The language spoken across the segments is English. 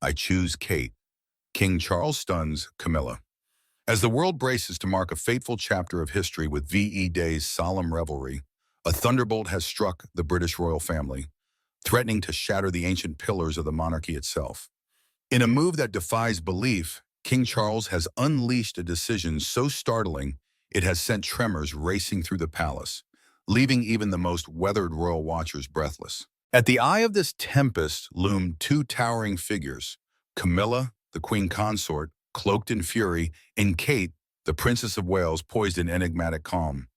I choose Kate. King Charles stuns Camilla. As the world braces to mark a fateful chapter of history with VE Day's solemn revelry, a thunderbolt has struck the British royal family, threatening to shatter the ancient pillars of the monarchy itself. In a move that defies belief, King Charles has unleashed a decision so startling it has sent tremors racing through the palace, leaving even the most weathered royal watchers breathless. At the eye of this tempest loomed two towering figures, Camilla, the Queen Consort, cloaked in fury, and Kate, the Princess of Wales, poised in enigmatic calm.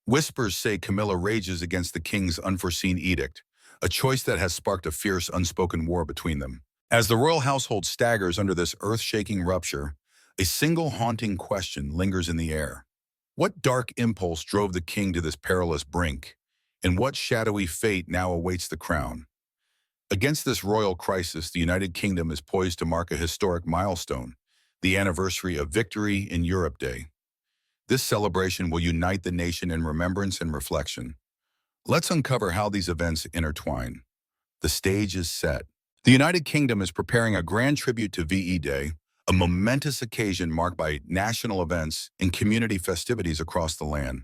Whispers say Camilla rages against the king's unforeseen edict, a choice that has sparked a fierce, unspoken war between them. As the royal household staggers under this earth-shaking rupture, a single haunting question lingers in the air. What dark impulse drove the king to this perilous brink, and what shadowy fate now awaits the crown? Against this royal crisis, the United Kingdom is poised to mark a historic milestone, the anniversary of Victory in Europe Day. This celebration will unite the nation in remembrance and reflection. Let's uncover how these events intertwine. The stage is set. The United Kingdom is preparing a grand tribute to VE Day, a momentous occasion marked by national events and community festivities across the land.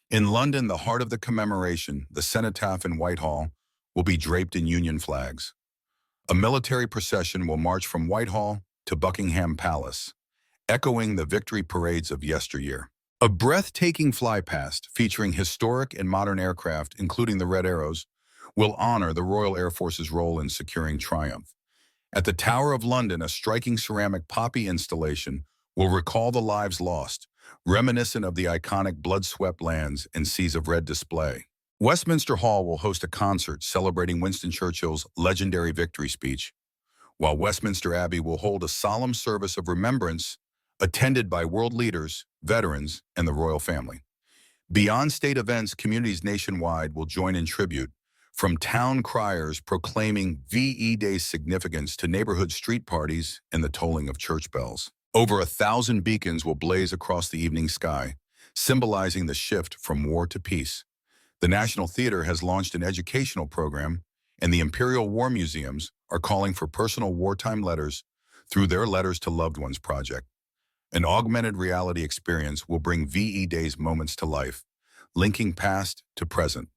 In London, the heart of the commemoration, the cenotaph in Whitehall, will be draped in Union flags. A military procession will march from Whitehall to Buckingham Palace, echoing the victory parades of yesteryear. A breathtaking flypast featuring historic and modern aircraft, including the Red Arrows, will honor the Royal Air Force's role in securing triumph. At the Tower of London, a striking ceramic poppy installation will recall the lives lost, reminiscent of the iconic blood-swept lands and seas of red display. Westminster Hall will host a concert celebrating Winston Churchill's legendary victory speech, while Westminster Abbey will hold a solemn service of remembrance attended by world leaders, veterans, and the royal family. Beyond state events, communities nationwide will join in tribute, from town criers proclaiming VE Day's significance to neighborhood street parties and the tolling of church bells. Over 1,000 beacons will blaze across the evening sky, symbolizing the shift from war to peace. The National Theater has launched an educational program, and the Imperial War Museums are calling for personal wartime letters through their Letters to Loved Ones project. An augmented reality experience will bring VE Day's moments to life, linking past to present.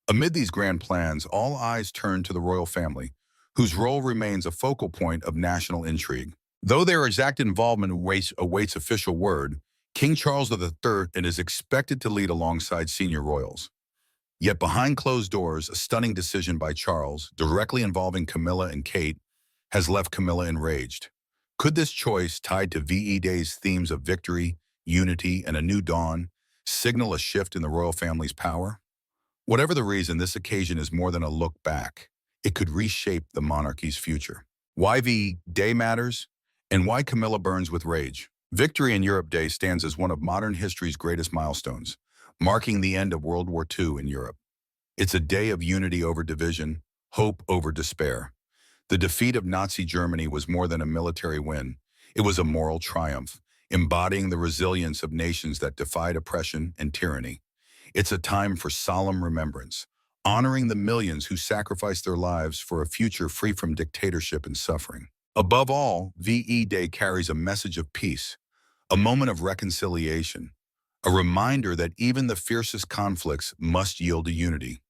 Amid these grand plans, all eyes turn to the royal family, whose role remains a focal point of national intrigue. Though their exact involvement awaits official word, King Charles III is expected to lead alongside senior royals. Yet behind closed doors, a stunning decision by Charles, directly involving Camilla and Kate, has left Camilla enraged. Could this choice, tied to VE Day's themes of victory, unity, and a new dawn, signal a shift in the royal family's power? Whatever the reason, this occasion is more than a look back. It could reshape the monarchy's future. Why VE Day matters, and why Camilla burns with rage. Victory in Europe Day stands as one of modern history's greatest milestones, marking the end of World War II in Europe. It's a day of unity over division, hope over despair. The defeat of Nazi Germany was more than a military win. It was a moral triumph, embodying the resilience of nations that defied oppression and tyranny. It's a time for solemn remembrance, honoring the millions who sacrificed their lives for a future free from dictatorship and suffering. Above all, VE Day carries a message of peace, a moment of reconciliation, a reminder that even the fiercest conflicts must yield to unity.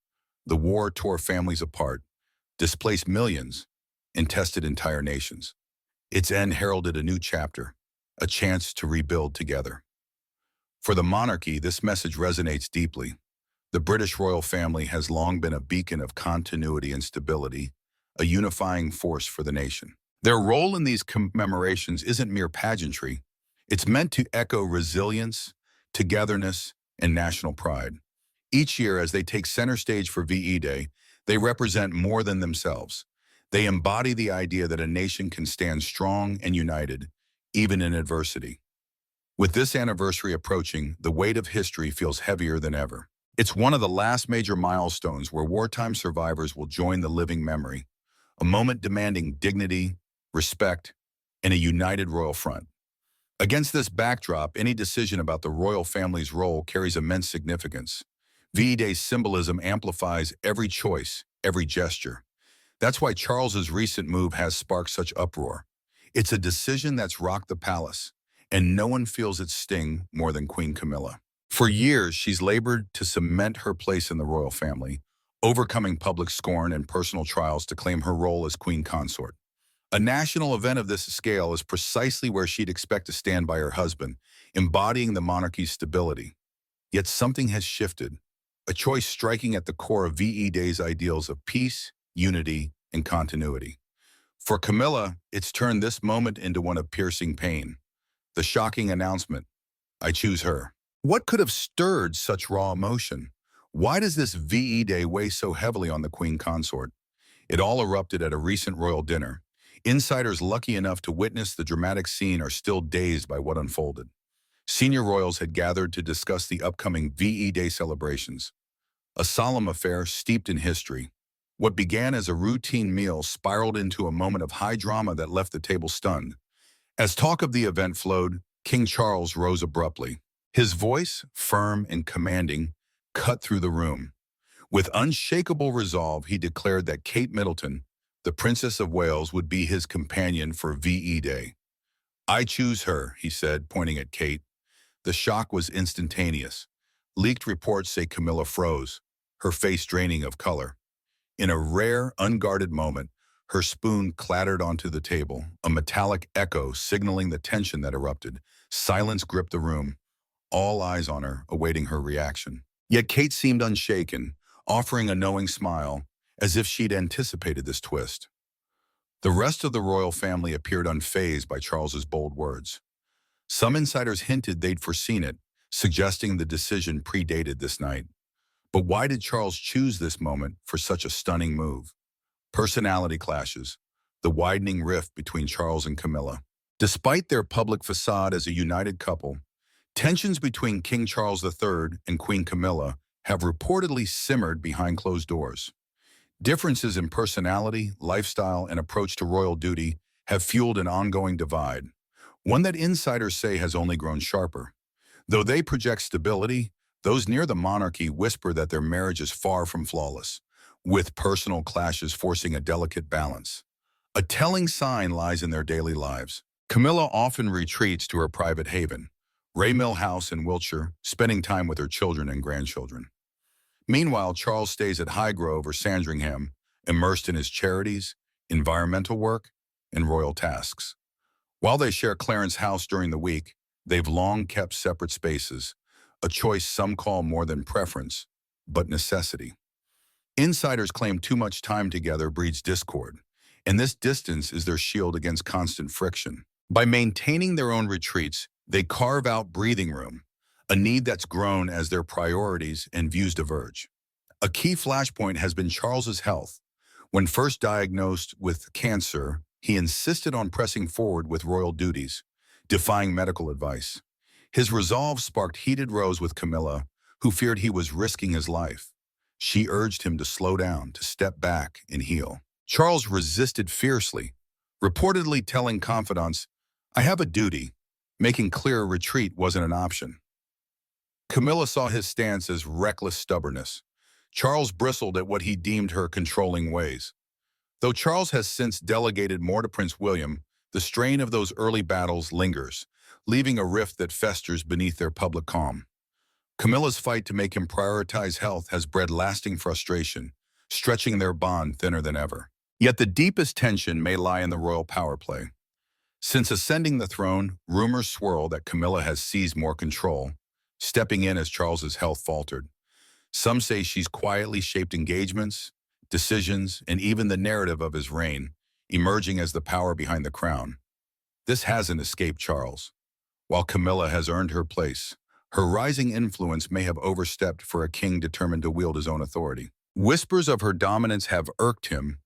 The war tore families apart, displaced millions, and tested entire nations. Its end heralded a new chapter, a chance to rebuild together. For the monarchy, this message resonates deeply. The British royal family has long been a beacon of continuity and stability, a unifying force for the nation. Their role in these commemorations isn't mere pageantry. It's meant to echo resilience, togetherness, and national pride. Each year, as they take center stage for VE Day, they represent more than themselves. They embody the idea that a nation can stand strong and united, even in adversity. With this anniversary approaching, the weight of history feels heavier than ever. It's one of the last major milestones where wartime survivors will join the living memory, a moment demanding dignity, respect, and a united royal front. Against this backdrop, any decision about the royal family's role carries immense significance. VE Day's symbolism amplifies every choice, every gesture. That's why Charles's recent move has sparked such uproar. It's a decision that's rocked the palace, and no one feels its sting more than Queen Camilla. For years, she's labored to cement her place in the royal family, overcoming public scorn and personal trials to claim her role as Queen Consort. A national event of this scale is precisely where she'd expect to stand by her husband, embodying the monarchy's stability. Yet something has shifted, a choice striking at the core of VE Day's ideals of peace, unity, and continuity. For Camilla, it's turned this moment into one of piercing pain. The shocking announcement, I choose her. What could have stirred such raw emotion? Why does this VE Day weigh so heavily on the Queen Consort? It all erupted at a recent royal dinner. Insiders lucky enough to witness the dramatic scene are still dazed by what unfolded. Senior royals had gathered to discuss the upcoming VE Day celebrations, a solemn affair steeped in history. What began as a routine meal spiraled into a moment of high drama that left the table stunned. As talk of the event flowed, King Charles rose abruptly. His voice, firm and commanding, cut through the room. With unshakable resolve, he declared that Kate Middleton, the Princess of Wales, would be his companion for VE Day. I choose her, he said, pointing at Kate. The shock was instantaneous. Leaked reports say Camilla froze, her face draining of color. In a rare, unguarded moment, her spoon clattered onto the table, a metallic echo signaling the tension that erupted. Silence gripped the room, all eyes on her, awaiting her reaction. Yet Kate seemed unshaken, offering a knowing smile, as if she'd anticipated this twist. The rest of the royal family appeared unfazed by Charles's bold words. Some insiders hinted they'd foreseen it, suggesting the decision predated this night. But why did Charles choose this moment for such a stunning move? Personality clashes, the widening rift between Charles and Camilla. Despite their public facade as a united couple, tensions between King Charles III and Queen Camilla have reportedly simmered behind closed doors. Differences in personality, lifestyle, and approach to royal duty have fueled an ongoing divide, one that insiders say has only grown sharper. Though they project stability, those near the monarchy whisper that their marriage is far from flawless, with personal clashes forcing a delicate balance. A telling sign lies in their daily lives. Camilla often retreats to her private haven, Raymill House in Wiltshire, spending time with her children and grandchildren. Meanwhile, Charles stays at Highgrove or Sandringham, immersed in his charities, environmental work, and royal tasks. While they share Clarence House during the week, they've long kept separate spaces, a choice some call more than preference, but necessity. Insiders claim too much time together breeds discord, and this distance is their shield against constant friction. By maintaining their own retreats, they carve out breathing room, a need that's grown as their priorities and views diverge. A key flashpoint has been Charles's health. When first diagnosed with cancer, he insisted on pressing forward with royal duties, defying medical advice. His resolve sparked heated rows with Camilla, who feared he was risking his life. She urged him to slow down, to step back and heal. Charles resisted fiercely, reportedly telling confidants, I have a duty, making clear a retreat wasn't an option. Camilla saw his stance as reckless stubbornness. Charles bristled at what he deemed her controlling ways. Though Charles has since delegated more to Prince William, the strain of those early battles lingers, leaving a rift that festers beneath their public calm. Camilla's fight to make him prioritize health has bred lasting frustration, stretching their bond thinner than ever. Yet the deepest tension may lie in the royal power play. Since ascending the throne, rumors swirl that Camilla has seized more control, stepping in as Charles's health faltered. Some say she's quietly shaped engagements, decisions, and even the narrative of his reign, emerging as the power behind the crown. This hasn't escaped Charles. While Camilla has earned her place, her rising influence may have overstepped for a king determined to wield his own authority. Whispers of her dominance have irked him,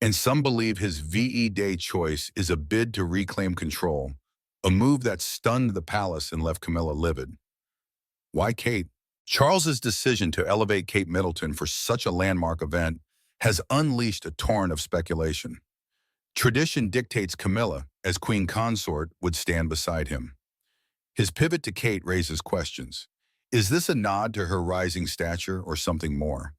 and some believe his VE Day choice is a bid to reclaim control, a move that stunned the palace and left Camilla livid. Why Kate? Charles's decision to elevate Kate Middleton for such a landmark event has unleashed a torrent of speculation. Tradition dictates Camilla, as Queen Consort, would stand beside him. His pivot to Kate raises questions. Is this a nod to her rising stature or something more?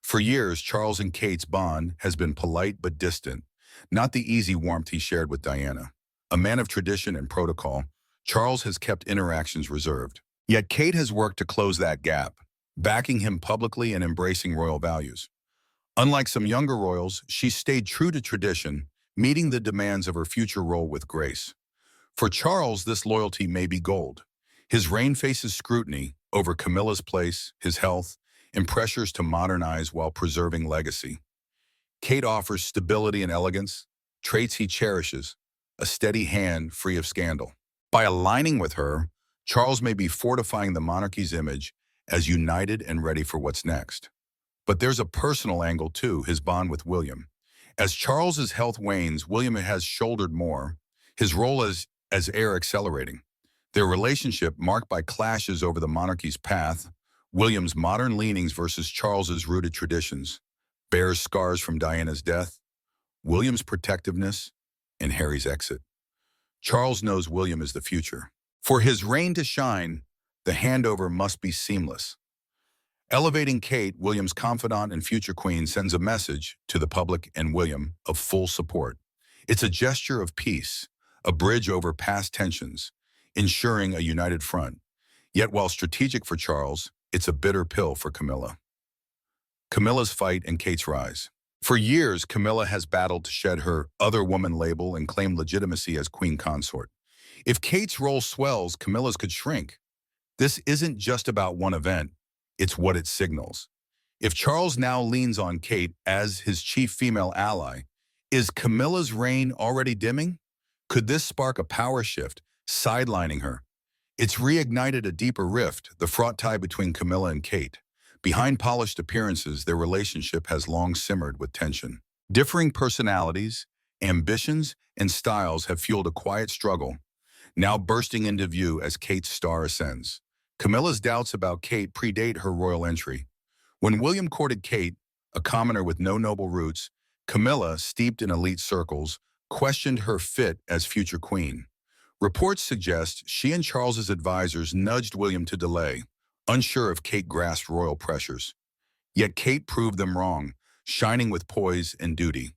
For years, Charles and Kate's bond has been polite but distant, not the easy warmth he shared with Diana. A man of tradition and protocol, Charles has kept interactions reserved. Yet Kate has worked to close that gap, backing him publicly and embracing royal values. Unlike some younger royals, she stayed true to tradition, meeting the demands of her future role with grace. For Charles, this loyalty may be gold. His reign faces scrutiny over Camilla's place, his health, and pressures to modernize while preserving legacy. Kate offers stability and elegance, traits he cherishes, a steady hand free of scandal. By aligning with her, Charles may be fortifying the monarchy's image as united and ready for what's next. But there's a personal angle too, his bond with William. As Charles's health wanes, William has shouldered more, his role as heir accelerating. Their relationship, marked by clashes over the monarchy's path, William's modern leanings versus Charles's rooted traditions, bears scars from Diana's death, William's protectiveness, and Harry's exit. Charles knows William is the future. For his reign to shine, the handover must be seamless. Elevating Kate, William's confidant and future queen, sends a message to the public and William of full support. It's a gesture of peace, a bridge over past tensions, ensuring a united front. Yet while strategic for Charles, it's a bitter pill for Camilla. Camilla's fight and Kate's rise. For years, Camilla has battled to shed her other woman label and claim legitimacy as Queen Consort. If Kate's role swells, Camilla's could shrink. This isn't just about one event, it's what it signals. If Charles now leans on Kate as his chief female ally, is Camilla's reign already dimming? Could this spark a power shift, sidelining her? It's reignited a deeper rift, the fraught tie between Camilla and Kate. Behind polished appearances, their relationship has long simmered with tension. Differing personalities, ambitions, and styles have fueled a quiet struggle, now bursting into view as Kate's star ascends. Camilla's doubts about Kate predate her royal entry. When William courted Kate, a commoner with no noble roots, Camilla, steeped in elite circles, questioned her fit as future queen. Reports suggest she and Charles's advisors nudged William to delay, unsure if Kate grasped royal pressures. Yet Kate proved them wrong, shining with poise and duty.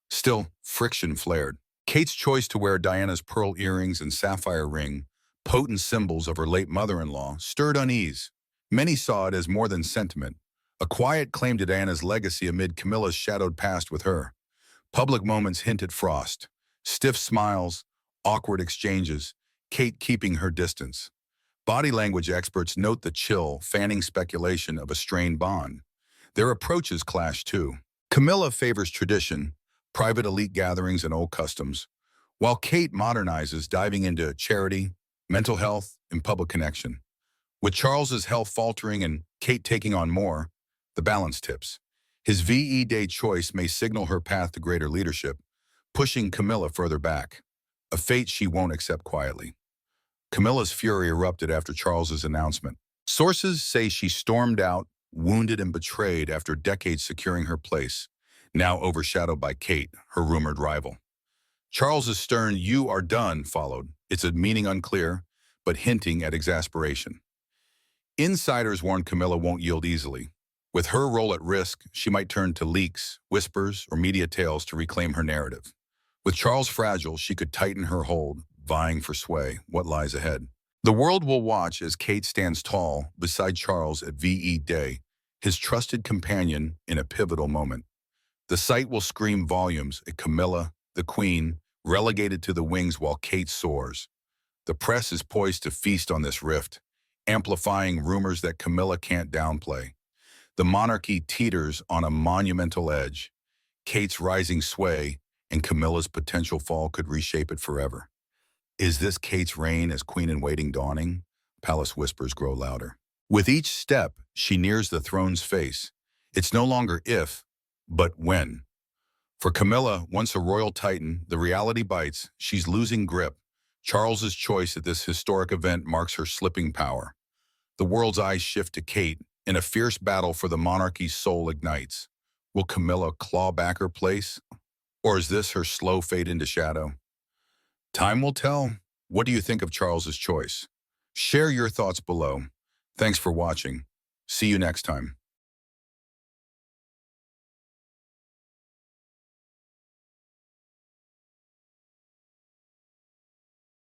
Still, friction flared. Kate's choice to wear Diana's pearl earrings and sapphire ring, potent symbols of her late mother-in-law, stirred unease. Many saw it as more than sentiment, a quiet claim to Diana's legacy amid Camilla's shadowed past with her. Public moments hinted frost, stiff smiles, awkward exchanges, Kate keeping her distance. Body language experts note the chill, fanning speculation of a strained bond. Their approaches clash too. Camilla favors tradition, private elite gatherings and old customs, while Kate modernizes, diving into charity, mental health, and public connection. With Charles's health faltering and Kate taking on more, the balance tips. His VE Day choice may signal her path to greater leadership, pushing Camilla further back, a fate she won't accept quietly. Camilla's fury erupted after Charles's announcement. Sources say she stormed out, wounded and betrayed after decades securing her place, now overshadowed by Kate, her rumored rival. Charles's stern "You are done" followed, its meaning unclear, but hinting at exasperation. Insiders warn Camilla won't yield easily. With her role at risk, she might turn to leaks, whispers, or media tales to reclaim her narrative. With Charles fragile, she could tighten her hold, vying for sway. What lies ahead? The world will watch as Kate stands tall beside Charles at VE Day, his trusted companion in a pivotal moment. The sight will scream volumes at Camilla, the queen, relegated to the wings while Kate soars. The press is poised to feast on this rift, amplifying rumors that Camilla can't downplay. The monarchy teeters on a monumental edge. Kate's rising sway and Camilla's potential fall could reshape it forever. Is this Kate's reign as queen-in-waiting dawning? Palace whispers grow louder. With each step, she nears the throne's face. It's no longer if, but when. For Camilla, once a royal titan, the reality bites. She's losing grip. Charles's choice at this historic event marks her slipping power. The world's eyes shift to Kate, and a fierce battle for the monarchy's soul ignites. Will Camilla claw back her place? Or is this her slow fade into shadow? Time will tell. What do you think of Charles's choice? Share your thoughts below. Thanks for watching. See you next time.